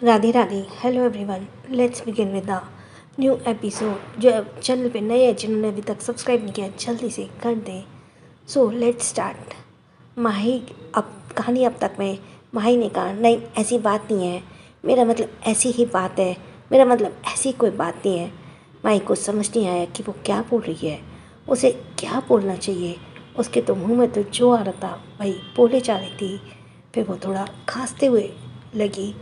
Radhe Radhe. Hello everyone, let's begin with the new episode. जो channel पे नए हैं, जिन्होंने अभी तक सब्सक्राइब नहीं किया, जल्दी से कर दें। So let's start. माही अब कहानी अब तक में माही ने कहा, नहीं ऐसी बात नहीं है, मेरा मतलब ऐसी ही बात है, मेरा मतलब ऐसी कोई बात नहीं है। माही को समझ नहीं आया कि वो क्या बोल रही है, उसे क्या बोलना चाहिए। उसके तो मुंह में तो जो आ रहा था वही बोले जा रही थी। फिर वो थोड़ा खांसते हुए लगी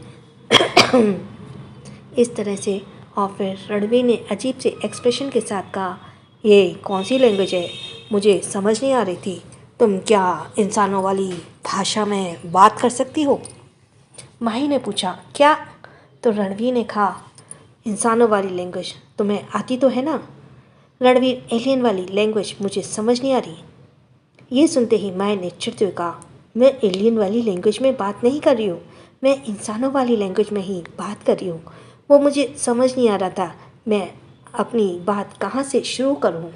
इस तरह से। और फिर रणवीर ने अजीब से एक्सप्रेशन के साथ कहा, ये कौन सी लैंग्वेज है, मुझे समझ नहीं आ रही थी। तुम क्या इंसानों वाली भाषा में बात कर सकती हो? माही ने पूछा। क्या? तो रणवीर ने कहा, इंसानों वाली लैंग्वेज तुम्हें आती तो है ना? रणवीर, एलियन वाली लैंग्वेज मुझे समझ नहीं आ रही। ये सुनते ही माही ने चिढ़ते हुए कहा, मैं एलियन वाली लैंग्वेज में बात नहीं कर रही हूँ, मैं इंसानों वाली लैंग्वेज में ही बात कर रही हूँ। वो मुझे समझ नहीं आ रहा था, मैं अपनी बात कहाँ से शुरू करूँ।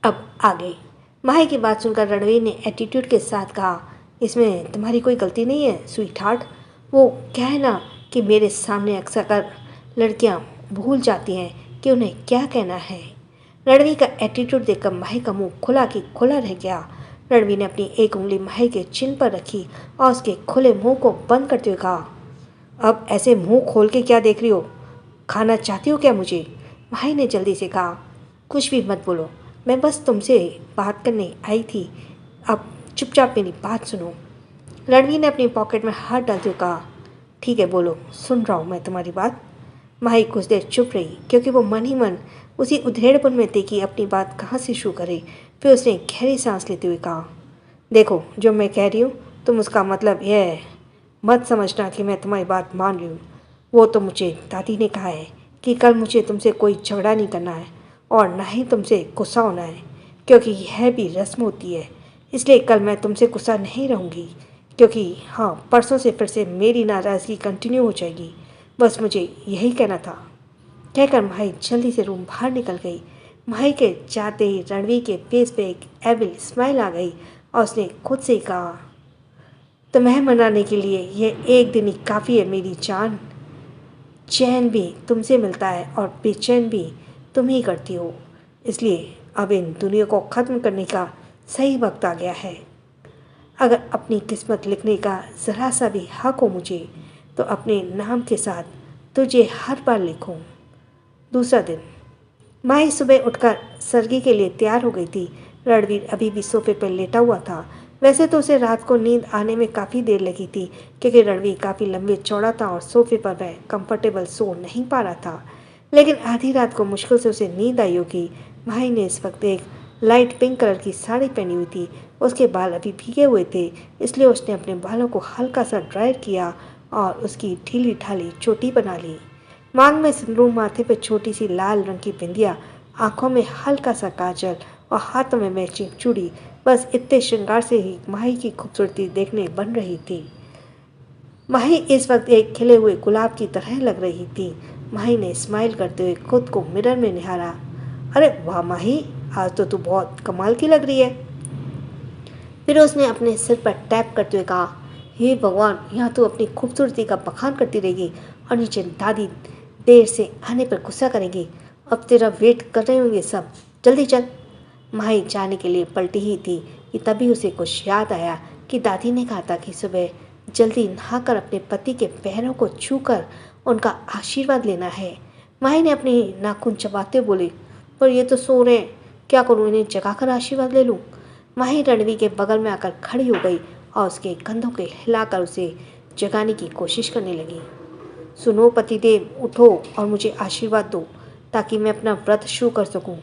अब आगे। माही की बात सुनकर रणवीर ने एटीट्यूड के साथ कहा, इसमें तुम्हारी कोई गलती नहीं है स्वीट हार्ट। वो क्या है ना कि मेरे सामने अक्सर लड़कियाँ भूल जाती हैं कि उन्हें क्या कहना है। रणवीर का एटीट्यूड देखकर माही का मुंह खुला कि खुला रह गया। रणवीर ने अपनी एक उंगली माही के चिन पर रखी और उसके खुले मुंह को बंद करते हुए कहा, अब ऐसे मुंह खोल के क्या देख रही हो, खाना चाहती हो क्या मुझे? माही ने जल्दी से कहा, कुछ भी मत बोलो, मैं बस तुमसे बात करने आई थी, अब चुपचाप मेरी बात सुनो। रणवीर ने अपनी पॉकेट में हाथ डालते हुए कहा, ठीक है बोलो, सुन रहा हूँ मैं तुम्हारी बात। माही कुछ देर चुप रही, क्योंकि वो मन ही मन उसी उधेड़पन में थी कि अपनी बात कहाँ से शुरू करे। फिर उसने गहरी सांस लेते हुए कहा, देखो जो मैं कह रही हूँ तुम उसका मतलब यह है मत समझना कि मैं तुम्हारी बात मान रही हूँ। वो तो मुझे दादी ने कहा है कि कल मुझे तुमसे कोई झगड़ा नहीं करना है और ना ही तुमसे गुस्सा होना है, क्योंकि यह भी रस्म होती है। इसलिए कल मैं तुमसे गुस्सा नहीं रहूँगी, क्योंकि हाँ परसों से फिर से मेरी नाराज़गी कंटिन्यू हो जाएगी। बस मुझे यही कहना था। कहकर माही जल्दी से रूम बाहर निकल गई। माही के जाते ही रणवीर के फेस पे एक एविल स्माइल आ गई और उसने खुद से कहा, तुम्हें मनाने के लिए यह एक दिन ही काफ़ी है मेरी जान। चैन भी तुमसे मिलता है और बेचैन भी तुम ही करती हो, इसलिए अब इन दुनिया को ख़त्म करने का सही वक्त आ गया है। अगर अपनी किस्मत लिखने का ज़रा सा भी हक हो मुझे, तो अपने नाम के साथ तुझे हर बार लिखूं। दूसरा दिन। माही सुबह उठकर सरगी के लिए तैयार हो गई थी। रणवीर अभी भी सोफे पर लेटा हुआ था। वैसे तो उसे रात को नींद आने में काफ़ी देर लगी थी, क्योंकि रणवीर काफ़ी लंबे चौड़ा था और सोफे पर वह कंफर्टेबल सो नहीं पा रहा था। लेकिन आधी रात को मुश्किल से उसे नींद आई होगी। माही ने इस वक्त एक लाइट पिंक कलर की साड़ी पहनी हुई थी। उसके बाल अभी भीगे हुए थे, इसलिए उसने अपने बालों को हल्का सा ड्राई किया और उसकी ढीली ढाली चोटी बना ली। मांग में सिंदूर, माथे पर छोटी सी लाल रंग की बिंदिया, आंखों में हल्का सा काजल और हाथों में मैचिंग चूड़ी, बस इतने श्रृंगार से ही माही की खूबसूरती देखने बन रही थी। माही इस वक्त एक खिले हुए गुलाब की तरह लग रही थी। माही ने स्माइल करते हुए खुद को मिरर में निहारा। अरे वाह माही, आज तो तू बहुत कमाल की लग रही है। फिर उसने अपने सिर पर टैप करते हुए कहा, हे भगवान, यहाँ तू अपनी खूबसूरती का बखान करती रहेगी और नीचे दादी देर से आने पर गुस्सा करेंगी। अब तेरा वेट कर रहे होंगे सब, जल्दी चल। माही जाने के लिए पलटी ही थी कि तभी उसे कुछ याद आया कि दादी ने कहा था कि सुबह जल्दी नहाकर अपने पति के पैरों को छूकर उनका आशीर्वाद लेना है। माही ने अपनी नाखून चबाते बोले, पर ये तो सो रहे हैं, क्या करूँ, इन्हें जगाकर आशीर्वाद ले लूँ? माही रणवीर के बगल में आकर खड़ी हो गई और उसके कंधों के हिलाकर उसे जगाने की कोशिश करने लगी। सुनो पतिदेव, उठो और मुझे आशीर्वाद दो ताकि मैं अपना व्रत शुरू कर सकूं।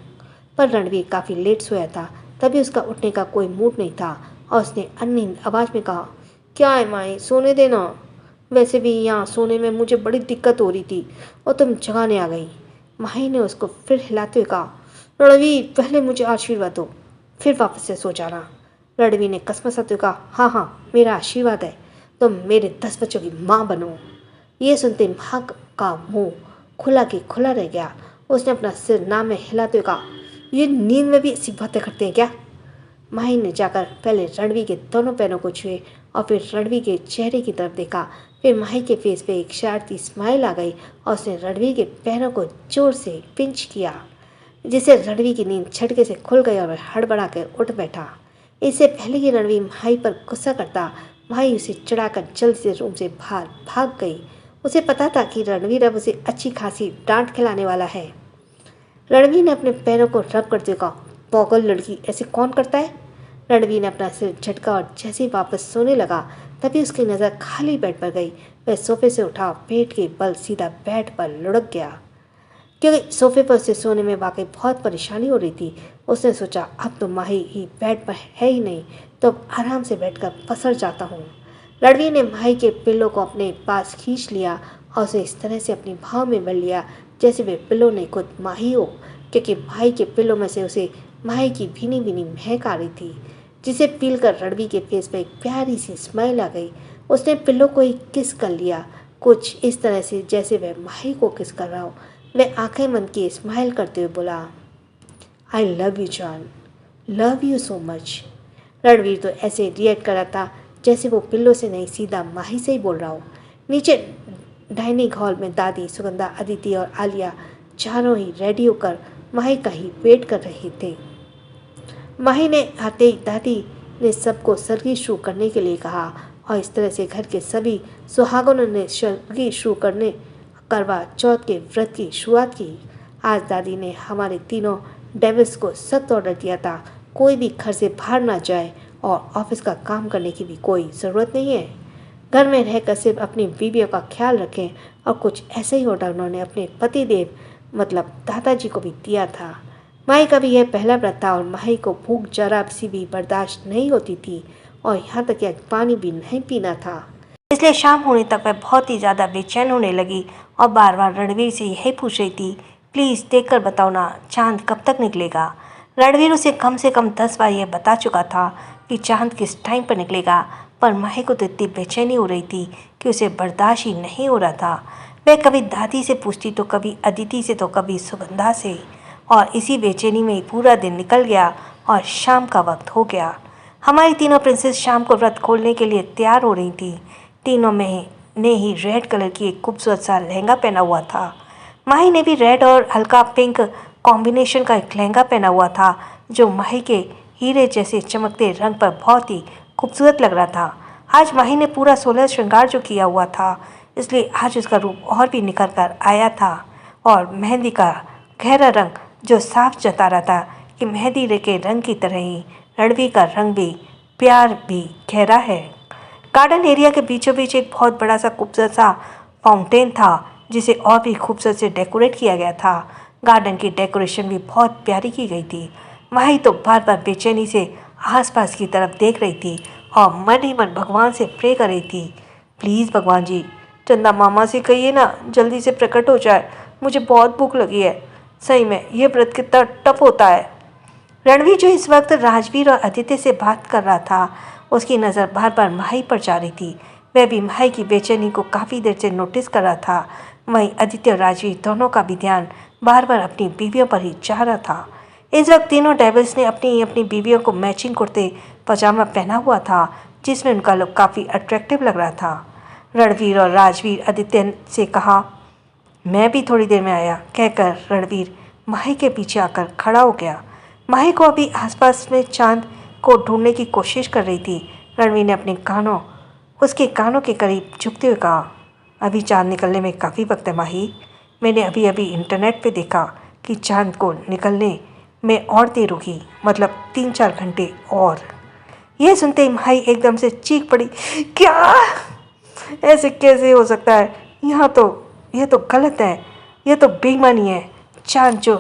पर रणवीर काफ़ी लेट सोया था, तभी उसका उठने का कोई मूड नहीं था और उसने अनिंद आवाज़ में कहा, क्या है माई, सोने देना। वैसे भी यहाँ सोने में मुझे बड़ी दिक्कत हो रही थी और तुम जगाने आ गई। माही ने उसको फिर हिलाते हुए कहा, रणवीर पहले मुझे आशीर्वाद दो, फिर वापस से सो जाना। रणवीर ने कसमसाते हुए कहा, हाँ हाँ मेरा आशीर्वाद है, तुम मेरे 10 बच्चों की माँ बनो। ये सुनते माँ का मुंह खुला कि खुला रह गया। उसने अपना सिर नाम में हिलाते हुए कहा, ये नींद में भी ऐसी बातें करते हैं क्या? माही ने जाकर पहले रणवीर के दोनों पैरों को छुए और फिर रणवीर के चेहरे की तरफ देखा, फिर माही के फेस पे एक शरारती स्माइल आ गई और उसने रणवीर के पैरों को जोर से पिंच किया, जिससे रणवीर की नींद झटके से खुल गई और वह हड़बड़ा कर उठ बैठा। इससे पहले कि रणवीर माही पर गुस्सा करता, माही उसे चिढ़ाकर जल्दी से रूम से बाहर भाग गई। उसे पता था कि रणवीर अब उसे अच्छी खासी डांट खिलाने वाला है। रणवीर ने अपने पैरों को रब करते कहा, पागल लड़की, ऐसे कौन करता है? रणवीर ने अपना सिर झटका और जैसे ही वापस सोने लगा तभी उसकी नज़र खाली बेड पर गई। वह सोफे से उठा, पेट के बल सीधा बेड पर लुढ़क गया, क्योंकि सोफे पर उसे सोने में वाकई बहुत परेशानी हो रही थी। उसने सोचा, अब तो माही ही बेड पर है ही नहीं, तो अब आराम से बैठकर पसर जाता हूँ। रणवीर ने माही के पिल्लो को अपने पास खींच लिया और उसे इस तरह से अपनी भाव में भर लिया जैसे वे पिल्लो नहीं खुद माही हो, क्योंकि माही के पिल्लो में से उसे माही की भीनी भीनी महक आ रही थी, जिसे पीलकर रणवीर के फेस पर एक प्यारी सी स्माइल आ गई। उसने पिल्लो को ही किस कर लिया, कुछ इस तरह से जैसे वह माही को किस कर रहा हो। वह आंखें बंद किए स्माइल करते हुए बोला, आई लव यू जान, love you so much. Ranveer तो ऐसे रिएक्ट कर रहा था जैसे वो पिल्लो से नहीं सीधा माही से ही बोल रहा हो। नीचे डाइनिंग हॉल में दादी, सुगंधा, अदिति और आलिया चारों ही रेडी होकर माही का ही वेट कर रहे थे। माही ने आते ही दादी ने सबको सरगी शुरू करने के लिए कहा और इस तरह से घर के सभी सुहागनों ने सरगी शुरू करने करवा चौथ के व्रत की शुरुआत की। आज दादी ने हमारे तीनों डेविल्स को सख्त ऑर्डर दिया था, कोई भी घर से बाहर ना जाए और ऑफिस का काम करने की भी कोई ज़रूरत नहीं है। घर में रहकर सिर्फ अपनी बीवियों का ख्याल रखें, और कुछ ऐसे ही ऑर्डर उन्होंने अपने पति देव मतलब दादाजी को भी दिया था। माही का भी यह पहला व्रत था और माही को भूख जरा सी भी बर्दाश्त नहीं होती थी और यहाँ तक कि पानी भी नहीं पीना था। इसलिए शाम होने तक वह बहुत ही ज़्यादा बेचैन होने लगी और बार बार रणवीर से यही पूछ रही थी, प्लीज़ देख कर बताओ ना, चांद कब तक निकलेगा। रणवीर उसे कम से कम 10 बार यह बता चुका था कि चांद किस टाइम पर निकलेगा, पर माही को तो इतनी बेचैनी हो रही थी कि उसे बर्दाश्त ही नहीं हो रहा था। वह कभी दादी से पूछती तो कभी अदिति से तो कभी सुगंधा से, और इसी बेचैनी में ही पूरा दिन निकल गया और शाम का वक्त हो गया। हमारी तीनों प्रिंसेस शाम को व्रत खोलने के लिए तैयार हो रही थी। तीनों में ने ही रेड कलर की एक खूबसूरत सा लहंगा पहना हुआ था। माही ने भी रेड और हल्का पिंक कॉम्बिनेशन का एक लहंगा पहना हुआ था, जो माही के हीरे जैसे चमकते रंग पर बहुत ही खूबसूरत लग रहा था। आज माही ने पूरा 16 श्रृंगार जो किया हुआ था, इसलिए आज उसका रूप और भी निखर कर आया था। और मेहंदी का गहरा रंग जो साफ जता रहा था कि मेहंदी के रंग की तरह ही रणवीर का रंग भी प्यार भी गहरा है। गार्डन एरिया के बीचों बीच एक बहुत बड़ा सा खूबसूरत सा फाउंटेन था, जिसे और भी खूबसूरत से डेकोरेट किया गया था। गार्डन की डेकोरेशन भी बहुत प्यारी की गई थी। माही तो बार बार बेचैनी से आसपास की तरफ देख रही थी और मन ही मन भगवान से प्रे कर रही थी, प्लीज़ भगवान जी, चंदा मामा से कहिए ना जल्दी से प्रकट हो जाए, मुझे बहुत भूख लगी है। सही में ये व्रत कितना टफ होता है। रणवीर जो इस वक्त राजवीर और आदित्य से बात कर रहा था, उसकी नज़र बार बार माही पर जा रही थी। वह भी माही की बेचैनी को काफ़ी देर से नोटिस कर रहा था। वहीं आदित्य और राजवीर दोनों का भी ध्यान बार बार अपनी बीवियों पर ही जा रहा था। इस वक्त तीनों डेविल्स ने अपनी अपनी बीवियों को मैचिंग कुर्ते पजामा पहना हुआ था, जिसमें उनका लुक काफ़ी अट्रैक्टिव लग रहा था। रणवीर और राजवीर आदित्य से कहा, मैं भी थोड़ी देर में आया, कहकर रणवीर माही के पीछे आकर खड़ा हो गया। माही को अभी आसपास में चांद को ढूंढने की कोशिश कर रही थी। रणवीर ने अपने उसके कानों के करीब झुकते हुए कहा, अभी चांद निकलने में काफ़ी वक्त है माही, मैंने अभी अभी इंटरनेट पे देखा कि चांद को निकलने में और देर होगी, मतलब 3-4 घंटे और। यह सुनते ही माही एकदम से चीख पड़ी, क्या, ऐसे कैसे हो सकता है, यह तो गलत है, यह तो बेईमानी है। चांद जो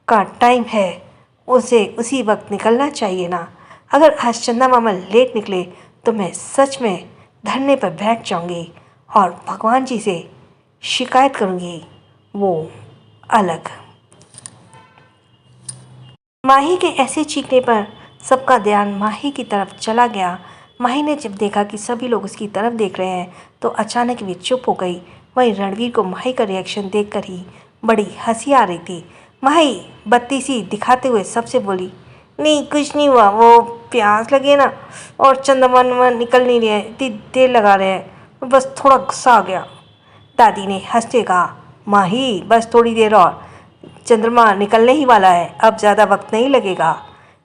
का टाइम है उसे उसी वक्त निकलना चाहिए ना। अगर आज चंदा मामा लेट निकले तो मैं सच में धरने पर बैठ जाऊंगी और भगवान जी से शिकायत करूंगी, वो अलग। माही के ऐसे चीखने पर सबका ध्यान माही की तरफ चला गया। माही ने जब देखा कि सभी लोग उसकी तरफ देख रहे हैं तो अचानक वे चुप हो गई। वहीं रणवीर को माही का रिएक्शन देखकर ही बड़ी हंसी आ रही थी। माही बत्ती सी दिखाते हुए सबसे बोली, नहीं कुछ नहीं हुआ, वो प्यास लगे ना और चंदमा निकल नहीं रहे हैं, इतनी देर लगा रहे हैं, बस थोड़ा गुस्सा आ गया। दादी ने हंसते कहा, माही बस थोड़ी देर और, चंद्रमा निकलने ही वाला है, अब ज़्यादा वक्त नहीं लगेगा।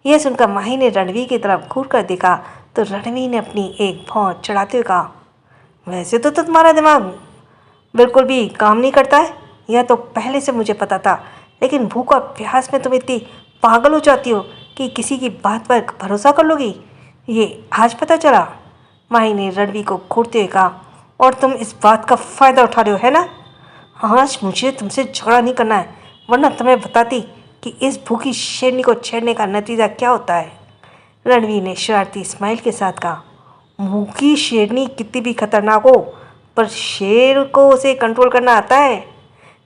यह सुनकर माही ने रणवीर की तरफ घूर कर देखा तो रणवीर ने अपनी एक भौं चढ़ाते हुए कहा, वैसे तो तुम्हारा दिमाग बिल्कुल भी काम नहीं करता है, यह तो पहले से मुझे पता था, लेकिन भूख और प्यास में तुम इतनी पागल हो जाती हो कि किसी की बात पर भरोसा कर लोगी, ये आज पता चला। माही ने रणवीर को घूरते हुए कहा, और तुम इस बात का फ़ायदा उठा रहे हो है ना। आज मुझे तुमसे झगड़ा नहीं करना है, वरना तुम्हें बताती कि इस भूखी शेरनी को छेड़ने का नतीजा क्या होता है। रणवीर ने शरारती स्माइल के साथ कहा, भूखी शेरनी कितनी भी खतरनाक हो, पर शेर को उसे कंट्रोल करना आता है।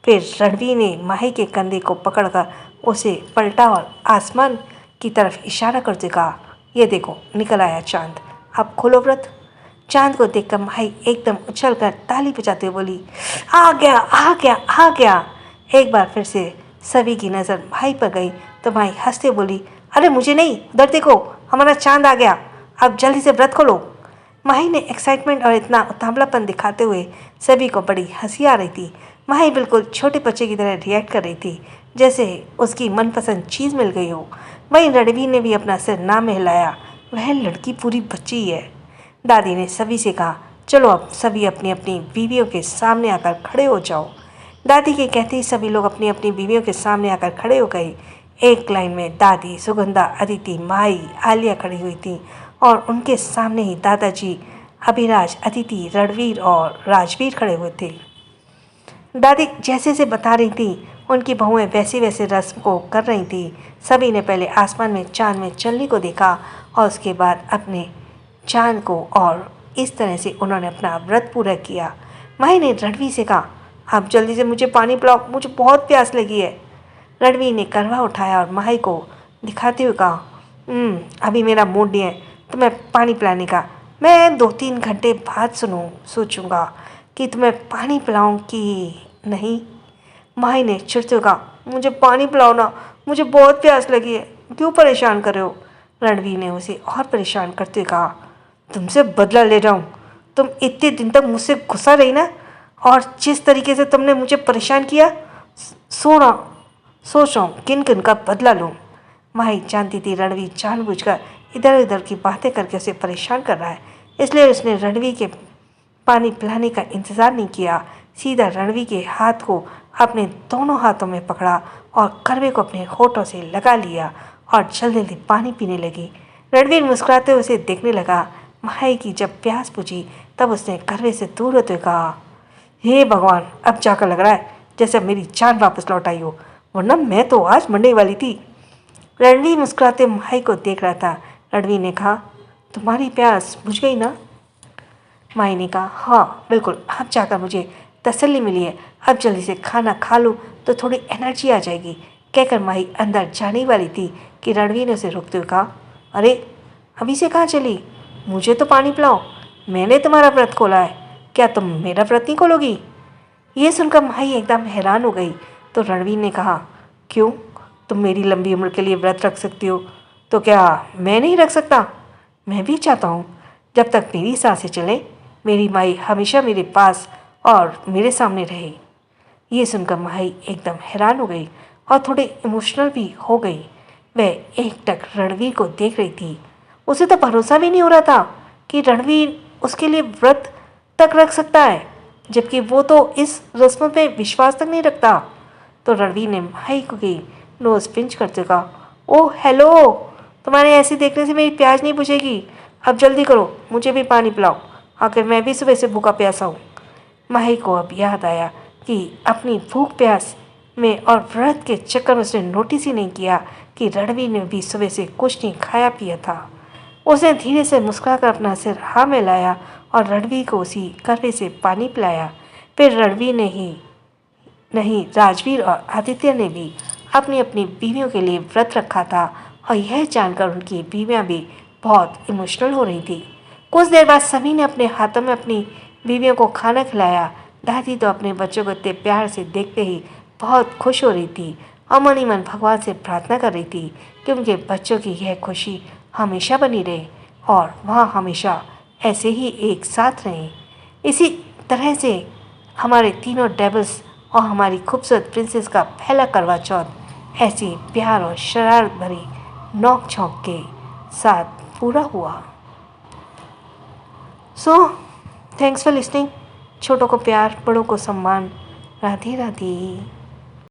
फिर रणवीर ने माही के कंधे को पकड़कर उसे पलटा और आसमान की तरफ इशारा करते कहा, यह देखो निकल आया चांद, अब खोलो व्रत। चांद को देखकर माही एकदम उछलकर ताली बजाते हुए बोली, आ गया आ गया आ गया। एक बार फिर से सभी की नज़र माही पर गई तो माही हंसते बोली, अरे मुझे नहीं, उधर देखो हमारा चांद आ गया, अब जल्दी से व्रत खोलो। माही ने एक्साइटमेंट और इतना उतावलापन दिखाते हुए सभी को बड़ी हंसी आ रही थी। माही बिल्कुल छोटे बच्चे की तरह रिएक्ट कर रही थी, जैसे उसकी मनपसंद चीज़ मिल गई हो। वहीं रणवीर ने भी अपना सिर ना हिलाया, वह लड़की पूरी बच्ची ही है। दादी ने सभी से कहा, चलो अब सभी अपनी अपनी बीवियों के सामने आकर खड़े हो जाओ। दादी के कहते ही सभी लोग अपनी अपनी बीवियों के सामने आकर खड़े हो गए। एक लाइन में दादी, सुगंधा, अदिति, माही, आलिया खड़ी हुई थी और उनके सामने ही दादाजी, अभिराज, अदिति, रणवीर और राजवीर खड़े हुए थे। दादी जैसे से बता रही थी, उनकी बहुएं वैसे वैसे रस्म को कर रही थी। सभी ने पहले आसमान में चांद में चलने को देखा और उसके बाद अपने चांद को, और इस तरह से उन्होंने अपना व्रत पूरा किया। माही ने रणवीर से कहा, आप जल्दी से मुझे पानी पिलाओ, मुझे बहुत प्यास लगी है। रणवीर ने करवा उठाया और माही को दिखाते हुए कहा, अभी मेरा मूड नहीं है तुम्हें पानी पिलाने का, मैं 2-3 घंटे बाद सोचूंगा कि तुम्हें पानी पिलाऊं कि नहीं। माही ने चिढ़ते हुए कहा, मुझे पानी पिलाओ ना, मुझे बहुत प्यास लगी है, क्यों परेशान कर रहे हो। रणवीर ने उसे और परेशान करते हुए कहा, तुमसे बदला ले रहा हूँ, तुम इतने दिन तक मुझसे गुस्सा रही ना, और जिस तरीके से तुमने मुझे परेशान किया, सोच रहा हूँ किन किन का बदला लूँ। माही जानती थी रणवीर जानबूझकर इधर उधर की बातें करके उसे परेशान कर रहा है, इसलिए उसने रणवीर के पानी पिलाने का इंतज़ार नहीं किया, सीधा रणवीर के हाथ को अपने दोनों हाथों में पकड़ा और करवे को अपने होठों से लगा लिया और जल्दी जल्दी पानी पीने लगी। रणवीर मुस्कुराते हुए उसे देखने लगा। माही की जब प्यास बुझी तब उसने करवे से दूर होते हुए कहा, हे भगवान, अब जाकर लग रहा है जैसे मेरी जान वापस लौट आई हो, वरना मैं तो आज मरने वाली थी। रणवीर मुस्कुराते माही को देख रहा था। रणवीर ने कहा, तुम्हारी प्यास बुझ गई ना। माही ने कहा, हाँ बिल्कुल, अब जाकर मुझे तसल्ली मिली है, अब जल्दी से खाना खा लूँ तो थोड़ी एनर्जी आ जाएगी। कहकर माही अंदर जाने वाली थी कि रणवीर ने उसे रोकते हुए कहा, अरे अभी से कहाँ चली, मुझे तो पानी पिलाओ, मैंने तुम्हारा व्रत खोला है, क्या तुम मेरा व्रत नहीं खोलोगी। ये सुनकर माही एकदम हैरान हो गई तो रणवीर ने कहा, क्यों, तुम मेरी लंबी उम्र के लिए व्रत रख सकती हो, तो क्या मैं नहीं रख सकता। मैं भी चाहता हूँ जब तक मेरी सांसें चले मेरी माई हमेशा मेरे पास और मेरे सामने रहे। ये सुनकर माही एकदम हैरान हो गई और थोड़ी इमोशनल भी हो गई। वह एकटक रणवीर को देख रही थी। उसे तो भरोसा भी नहीं हो रहा था कि रणवीर उसके लिए व्रत तक रख सकता है, जबकि वो तो इस रस्म पे विश्वास तक नहीं रखता। तो रणवीर ने माही को की नोज पिंच करते कहा, ओह हेलो, तुम्हारे ऐसे देखने से मेरी प्यास नहीं बुझेगी, अब जल्दी करो, मुझे भी पानी पिलाओ, आखिर मैं भी सुबह से भूखा प्यासा हूँ। माही को अब याद आया कि अपनी भूख प्यास में और व्रत के चक्कर में उसने नोटिस ही नहीं किया कि रणवीर ने भी सुबह से कुछ नहीं खाया पिया था। उसने धीरे से मुस्कुराकर अपना सिर हाँ में लाया और रणवीर को उसी करवे से पानी पिलाया। फिर रणवीर ने ही नहीं, राजवीर और आदित्य ने भी अपनी अपनी बीवियों के लिए व्रत रखा था और यह जानकर उनकी बीवियां भी बहुत इमोशनल हो रही थी। कुछ देर बाद सभी ने अपने हाथों में अपनी बीवियों को खाना खिलाया। दादी तो अपने बच्चों को इतने प्यार से देखते ही बहुत खुश हो रही थी और मन ही मन भगवान से प्रार्थना कर रही थी कि उनके बच्चों की यह खुशी हमेशा बनी रहे और वह हमेशा ऐसे ही एक साथ रहें। इसी तरह से हमारे तीनों डेविल्स और हमारी खूबसूरत प्रिंसेस का पहला करवा चौथ ऐसी प्यार और शरारत भरी नोक झोंक के साथ पूरा हुआ। So thanks for listening. छोटों को प्यार, बड़ों को सम्मान। राधे राधे।